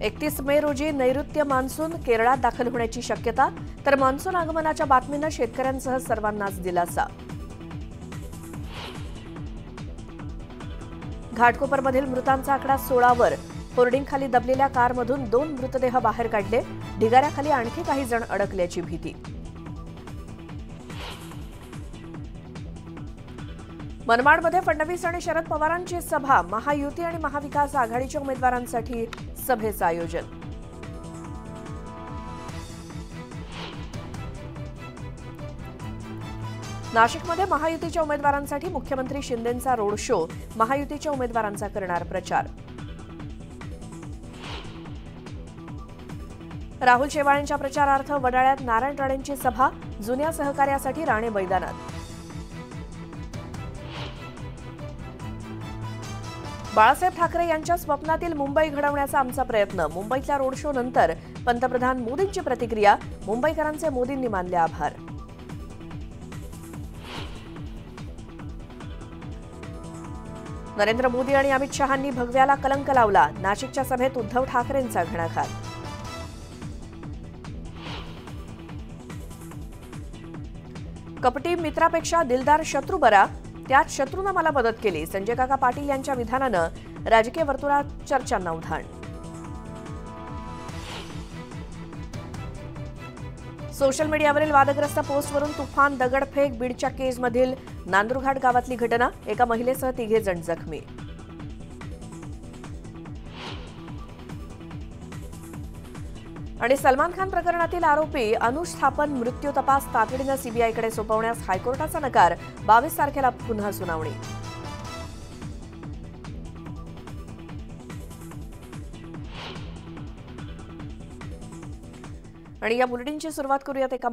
31 मे रोजी नैऋत्य मान्सून केरळात दाखल होण्याची शक्यता, तर मान्सून आगमनाच्या बातमीनं शेतकऱ्यांसह सर्वांनाच दिलासा. घाटकोपरमधील मृतांचा आकडा 16 वर. होर्डिंगखाली दबलेल्या कारमधून 2 मृतदेह बाहेर काढले. ढिगाऱ्याखाली आणखी काही जण अडकल्याची भीती. मनमाडमध्ये फडणवीस आणि शरद पवारांची सभा. महायुती आणि महाविकास आघाडीच्या उमेदवारांसाठी सभेचं आयोजन. नाशिकमध्ये महायुतीच्या उमेदवारांसाठी मुख्यमंत्री शिंदेंचा रोड शो. महायुतीच्या उमेदवारांचा करणार प्रचार. राहुल शेवाळेंच्या प्रचारार्थ वडाळ्यात नारायण राणेंची सभा. जुन्या सहकार्यासाठी राणे मैदानात. बाळासाहेब ठाकरे यांच्या स्वप्नातील मुंबई घडवण्याचा आमचा प्रयत्न. मुंबईतल्या रोड शो नंतर पंतप्रधान मोदींची प्रतिक्रिया. मुंबईकरांचे मोदींनी मानले आभार. नरेंद्र मोदी आणि अमित शहांनी भगव्याला कलंक लावला. नाशिकच्या सभेत उद्धव ठाकरेंचा घणाघात. कपटी मित्रापेक्षा दिलदार शत्रू बरा. त्यात शत्रूनं मला मदत केली. संजय काका पाटील यांच्या विधानानं राजकीय वर्तुळात चर्चांना उधाण. सोशल मीडियावरील वादग्रस्त पोस्टवरून तुफान दगडफेक. बीडच्या केजमधील नांदुरघाट गावातली घटना. एका महिलेसह 3 जण जखमी. आणि सलमान खान प्रकरणातील आरोपी अनुज थापन मृत्यू तपास तातडीनं सीबीआयकडे सोपवण्यास हायकोर्टाचा नकार. 22 तारखेला पुन्हा सुनावणी. आणि या बुलेटिनची सुरुवात करूयात एका